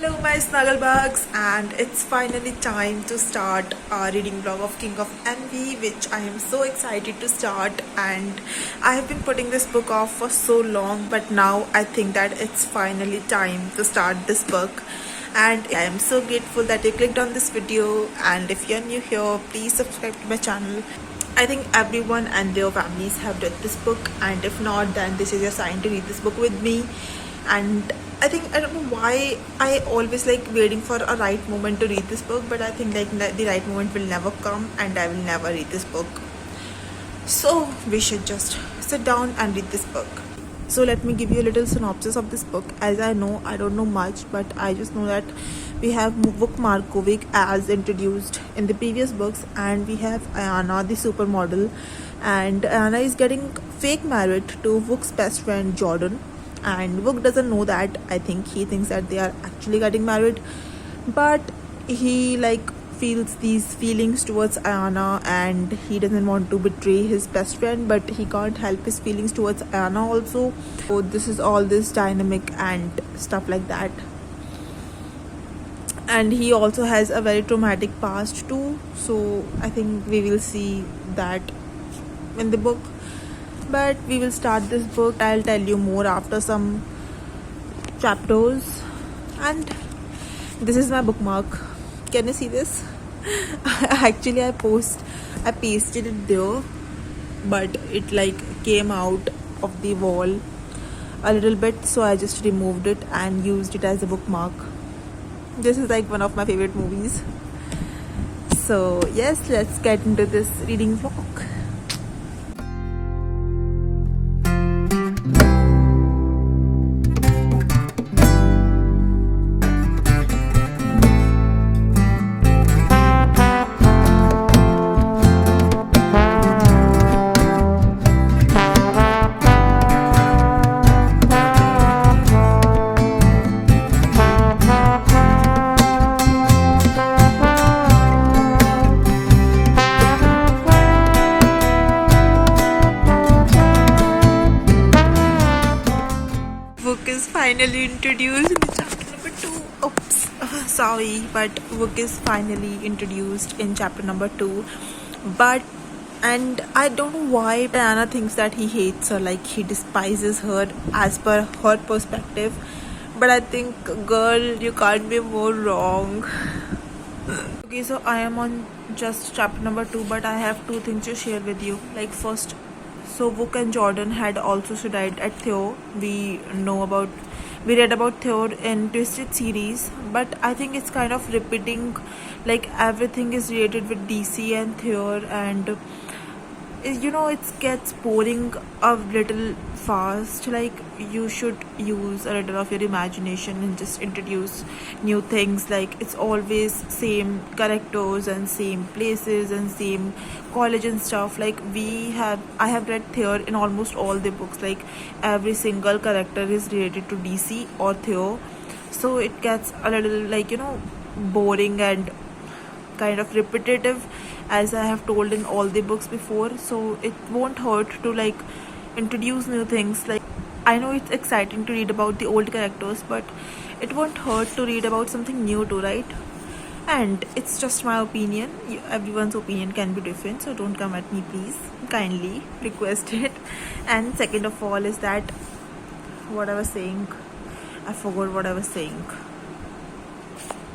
Hello my snugglebugs, and it's finally time to start our reading vlog of King of Envy, which I am so excited to start. And I have been putting this book off for so long, but now I think that it's finally time to start this book. And I am so grateful that you clicked on this video, and if you're new here, please subscribe to my channel. I think everyone and their families have read this book, and if not, then this is your sign to read this book with me. And I don't know why I always like waiting for a right moment to read this book, but I think like the right moment will never come and I will never read this book. So we should just sit down and read this book. So let me give you a little synopsis of this book. As I don't know much, but I just know that we have Vuk Markovic as introduced in the previous books, and we have Ayana the supermodel, and Ayana is getting fake married to Vuk's best friend Jordan, and Vuk doesn't know that. I think he thinks that they are actually getting married, but he like feels these feelings towards Ayana, and he doesn't want to betray his best friend, but he can't help his feelings towards Ayana also. So this is all this dynamic and stuff like that. And he also has a very traumatic past too, so I think we will see that in the book. But we will start this book. I'll tell you more after some chapters. And this is my bookmark. Can you see this? Actually I pasted it there, but it like came out of the wall a little bit, so I just removed it and used it as a bookmark. This is like one of my favorite movies. So yes, let's get into this reading vlog. Is finally introduced in the chapter number 2. Oops, sorry, but Vuk is finally introduced in chapter number 2. And I don't know why Diana thinks that he hates her, like he despises her as per her perspective. But I think, girl, you can't be more wrong. Okay, so I am on just chapter number 2, but I have two things to share with you. Like first, so Vuk and Jordan had also studied at Theo. We read about Theo in Twisted series, but I think it's kind of repeating, like everything is related with DC and Theo, and it gets boring a little fast. Like you should use a little of your imagination and just introduce new things. Like it's always same characters and same places and same college and stuff. Like I have read Theo in almost all the books. Like every single character is related to DC or Theo, so it gets a little like boring and kind of repetitive, as I have told in all the books before. So it won't hurt to like introduce new things. Like I know it's exciting to read about the old characters, but it won't hurt to read about something new too, right? And it's just my opinion. Everyone's opinion can be different, so don't come at me, please. Kindly requested. And second of all is that what I was saying, I forgot what I was saying.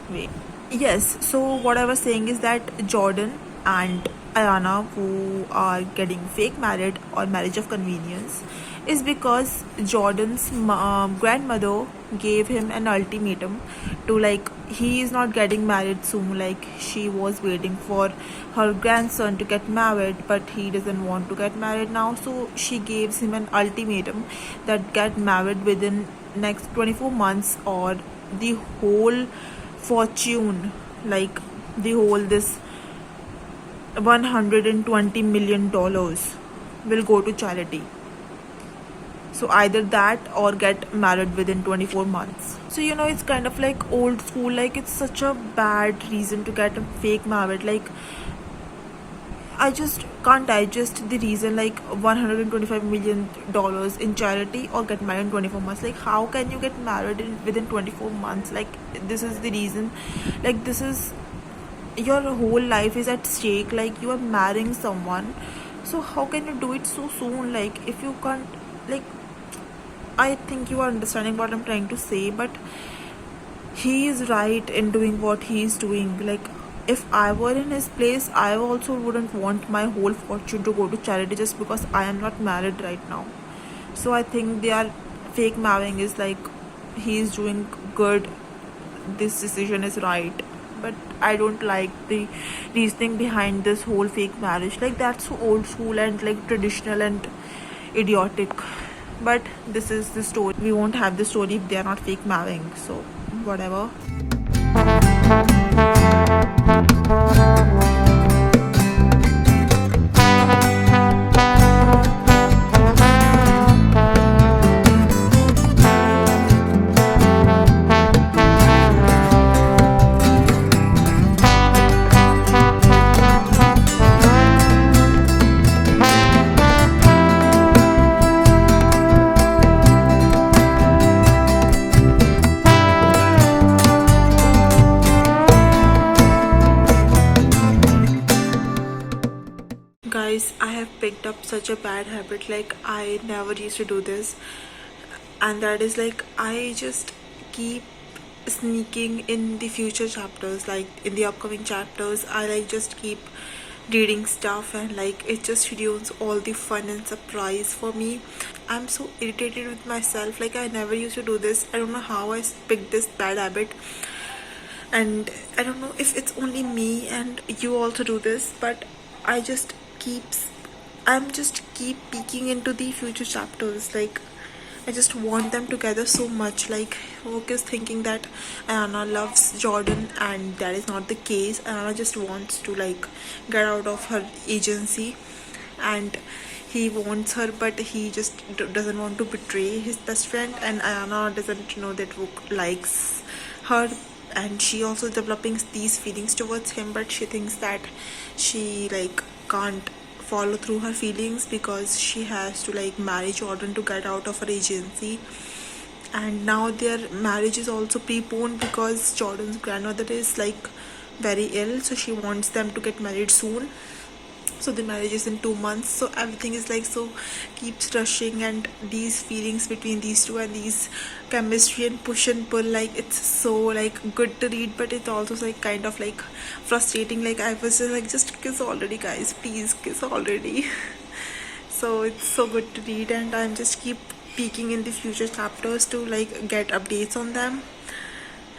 Wait. Yes, so what I was saying is that Jordan and Ayana, who are getting fake married or marriage of convenience, is because Jordan's grandmother gave him an ultimatum to like he is not getting married soon. Like she was waiting for her grandson to get married, but he doesn't want to get married now, so she gives him an ultimatum that get married within next 24 months or the whole fortune, like the whole this $120 million will go to charity. So either that or get married within 24 months. So it's kind of like old school. Like it's such a bad reason to get a fake married. Like I just can't digest the reason like $125 million in charity or get married in 24 months. Like, how can you get married within 24 months? Like, this is the reason. Like, this is your whole life is at stake. Like, you are marrying someone. So, how can you do it so soon? Like, if you can't, like, I think you are understanding what I'm trying to say, but he is right in doing what he is doing. Like, if I were in his place, I also wouldn't want my whole fortune to go to charity just because I am not married right now. So I think they are fake marrying is like he is doing good. This decision is right. But I don't like the reasoning behind this whole fake marriage. Like, that's so old school and like traditional and idiotic. But this is the story. We won't have the story if they are not fake marrying. So whatever. Guys, I have picked up such a bad habit. Like, I never used to do this, and that is like I just keep sneaking in the future chapters. Like, in the upcoming chapters, I like just keep reading stuff, and like it just ruins all the fun and surprise for me. I'm so irritated with myself. Like, I never used to do this. I don't know how I picked this bad habit, and I don't know if it's only me and you also do this, but I just keep peeking into the future chapters. Like, I just want them together so much. Like, Hook is thinking that Anna loves Jordan, and that is not the case. Anna just wants to like get out of her agency, and he wants her, but he just doesn't want to betray his best friend. And Anna doesn't know that Hook likes her, and she also developing these feelings towards him, but she thinks that she like can't follow through her feelings because she has to like marry Jordan to get out of her agency. And now their marriage is also preponed because Jordan's grandmother is like very ill, so she wants them to get married soon. So the marriage is in 2 months, so everything is like so keeps rushing, and these feelings between these two and these chemistry and push and pull, like it's so like good to read, but it's also like kind of like frustrating. Like, I was just like, just kiss already, guys, please kiss already. So it's so good to read, and I'm just keep peeking in the future chapters to like get updates on them,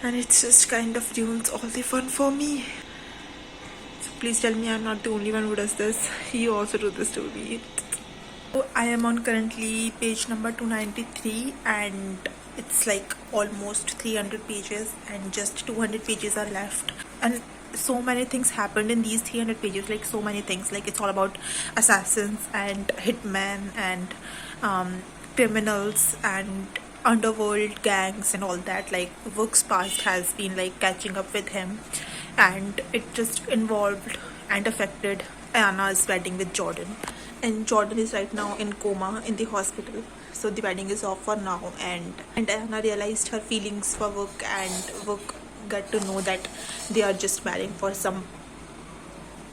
and it's just kind of ruins all the fun for me. Please tell me I'm not the only one who does this. You also do this to me. So I am on currently page number 293, and it's like almost 300 pages, and just 200 pages are left. And so many things happened in these 300 pages. Like, so many things. Like, it's all about assassins and hitmen and criminals and underworld gangs and all that. Like, Rook's past has been like catching up with him, and it just involved and affected Anna's wedding with Jordan. And Jordan is right now in coma in the hospital, so the wedding is off for now. And Anna realized her feelings for Rook, and Rook got to know that they are just marrying for some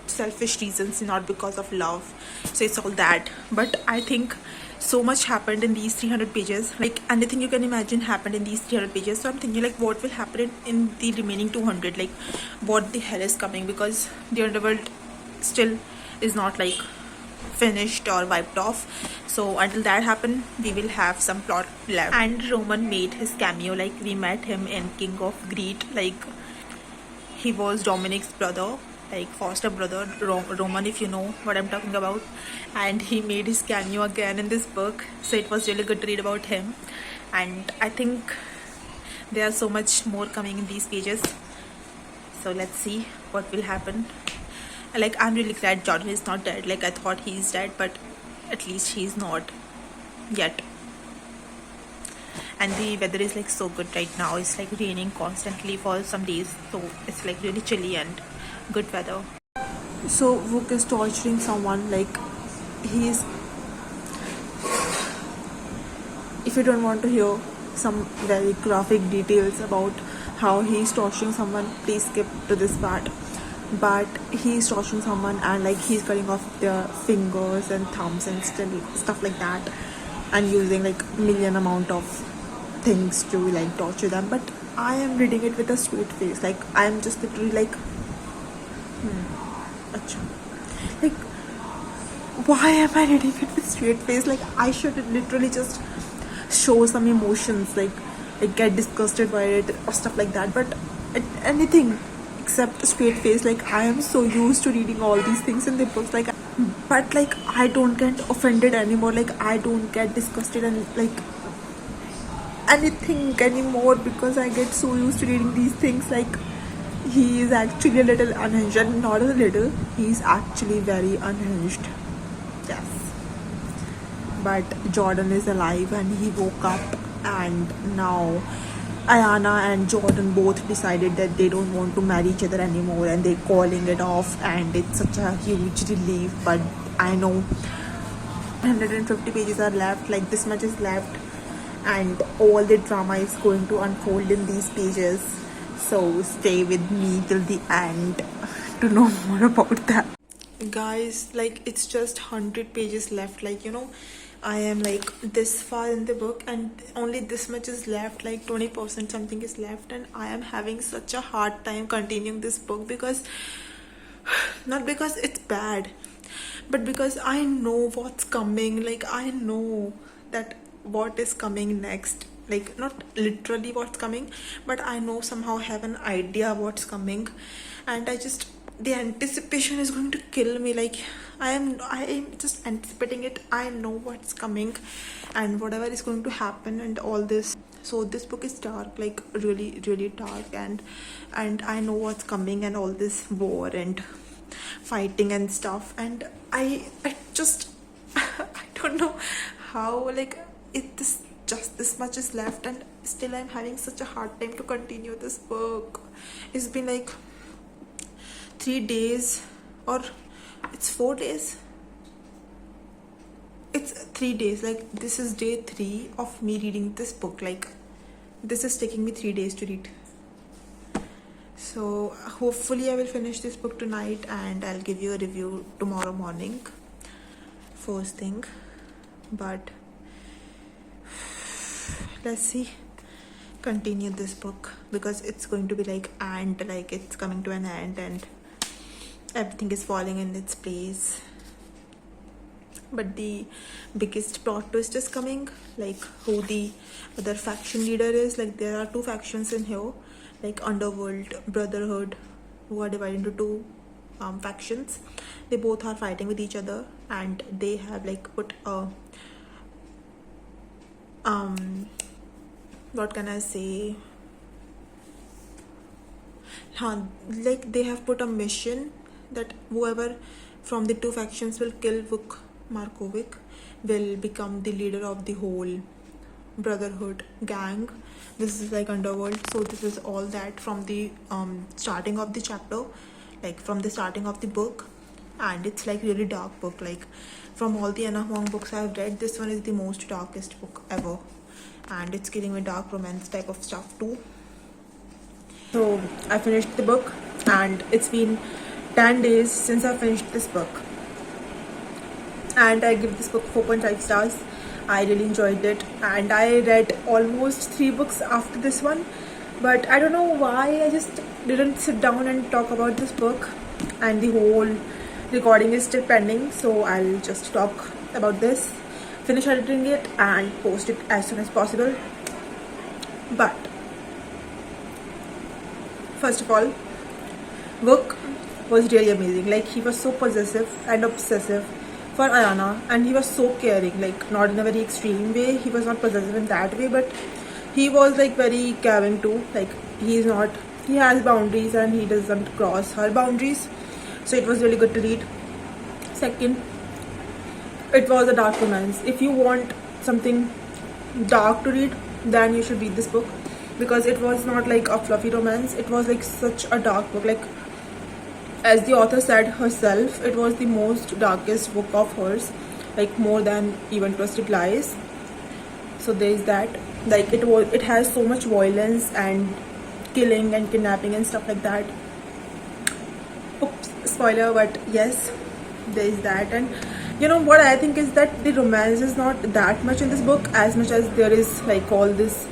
selfish reasons, not because of love. So it's all that. But I think so much happened in these 300 pages. Like, anything you can imagine happened in these 300 pages. So I'm thinking like, what will happen in the remaining 200? Like, what the hell is coming? Because the underworld still is not like finished or wiped off. So until that happen, we will have some plot left. And Roman made his cameo. Like, we met him in King of Greed. Like, he was Dominic's brother, like foster brother, Roman, if you know what I'm talking about. And he made his cameo again in this book, so it was really good to read about him. And I think there are so much more coming in these pages, so let's see what will happen. Like, I'm really glad Jordan is not dead. Like, I thought he's dead, but at least he's not yet. And the weather is like so good right now. It's like raining constantly for some days, so it's like really chilly and good weather. So Wook is torturing someone, like he's, if you don't want to hear some very graphic details about how he's torturing someone, please skip to this part. But he's torturing someone, and like he's cutting off their fingers and thumbs and stuff like that, and using like million amount of things to like torture them. But I am reading it with a straight face, like I am just literally like, acha. Like, why am I reading it with straight face? Like I should literally just show some emotions, like get disgusted by it or stuff like that. But anything except a straight face. Like I am so used to reading all these things in the books, like, but like I don't get offended anymore. Like I don't get disgusted and like anything anymore, because I get so used to reading these things. Like he is actually a little unhinged, and not a little, he's actually very unhinged. Yes. But Jordan is alive and he woke up, and now Ayana and Jordan both decided that they don't want to marry each other anymore, and they're calling it off, and it's such a huge relief. But I know 150 pages are left, like this much is left, and all the drama is going to unfold in these pages. So stay with me till the end to know more about that. Guys, like it's just 100 pages left. Like, you know, I am like this far in the book and only this much is left, like 20% something is left, and I am having such a hard time continuing this book, because not because it's bad, but because I know what's coming. Like I know that what is coming next, like not literally what's coming, but I know somehow have an idea what's coming, and I just, the anticipation is going to kill me. Like I am just anticipating it. I know what's coming and whatever is going to happen and all this. So this book is dark, like really really dark, and I know what's coming, and all this war and fighting and stuff, and I just I don't know how, like this just this much is left, and still I'm having such a hard time to continue this book. It's been like 3 days, or it's 4 days, it's 3 days, like this is day 3 of me reading this book. Like this is taking me 3 days to read. So hopefully I will finish this book tonight, and I'll give you a review tomorrow morning first thing. But let's see, continue this book, because it's going to be like, and like it's coming to an end and everything is falling in its place. But the biggest plot twist is coming, like who the other faction leader is. Like there are 2 factions in here, like Underworld, Brotherhood, who are divided into 2 factions. They both are fighting with each other, and they have like put a what can I say, like they have put a mission that whoever from the 2 factions will kill Vuk Markovic will become the leader of the whole Brotherhood gang. This is like Underworld. So this is all that from the starting of the chapter, like from the starting of the book. And it's like really dark book. Like from all the Anna Huang books I've read, this one is the most darkest book ever, and it's giving me dark romance type of stuff too. So I finished the book, and it's been 10 days since I finished this book, and I give this book 4.5 stars. I really enjoyed it, and I read almost 3 books after this one, but I don't know why I just didn't sit down and talk about this book, and the whole recording is still pending. So I'll just talk about this, finish editing it, and post it as soon as possible. But first of all, Vuk was really amazing. Like he was so possessive and obsessive for Ayana, and he was so caring, like not in a very extreme way. He was not possessive in that way, but he was like very caring too. Like he has boundaries, and he doesn't cross her boundaries. So it was really good to read. Second, it was a dark romance. If you want something dark to read, then you should read this book, because it was not like a fluffy romance. It was like such a dark book. Like as the author said herself, it was the most darkest book of hers, like more than even Trusted Lies. So there is that. Like it has so much violence and killing and kidnapping and stuff like that. Oops, spoiler, but yes, there is that. And you know what I think is that the romance is not that much in this book, as much as there is like all this,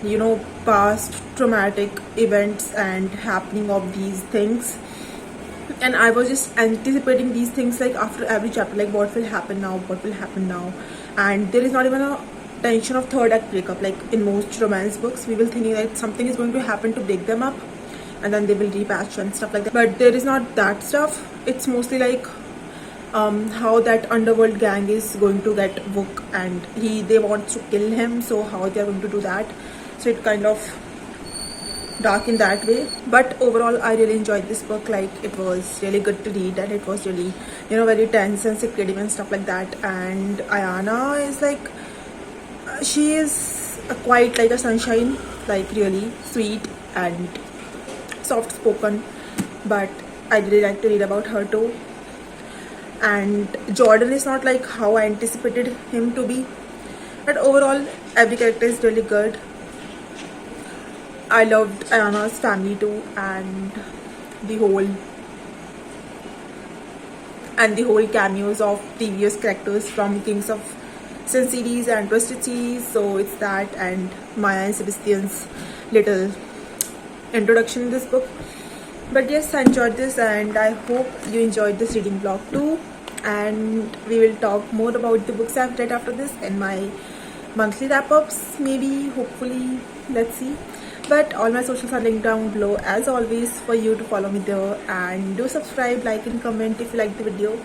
you know, past traumatic events and happening of these things. And I was just anticipating these things, like after every chapter, like what will happen now, what will happen now. And there is not even a tension of third act breakup. Like in most romance books, we will think that something is going to happen to break them up, and then they will repatch and stuff like that. But there is not that stuff. It's mostly like how that underworld gang is going to get Book, and they want to kill him, so how they are going to do that. So it kind of dark in that way. But overall, I really enjoyed this book. Like it was really good to read, and it was really, you know, very tense and secretive and stuff like that. And Ayana is like, she is quite like a sunshine, like really sweet and soft spoken. But I really like to read about her too. And Jordan is not like how I anticipated him to be, but overall every character is really good. I loved Ayana's family too, and the whole cameos of previous characters from Kings of Sin series and Twisted series. So it's that, and Maya and Sebastian's little introduction in this book. But yes, I enjoyed this, and I hope you enjoyed this reading vlog too. And we will talk more about the books I've read after this in my monthly wrap-ups, maybe, hopefully, let's see. But all my socials are linked down below as always for you to follow me there, and do subscribe, like and comment if you like the video.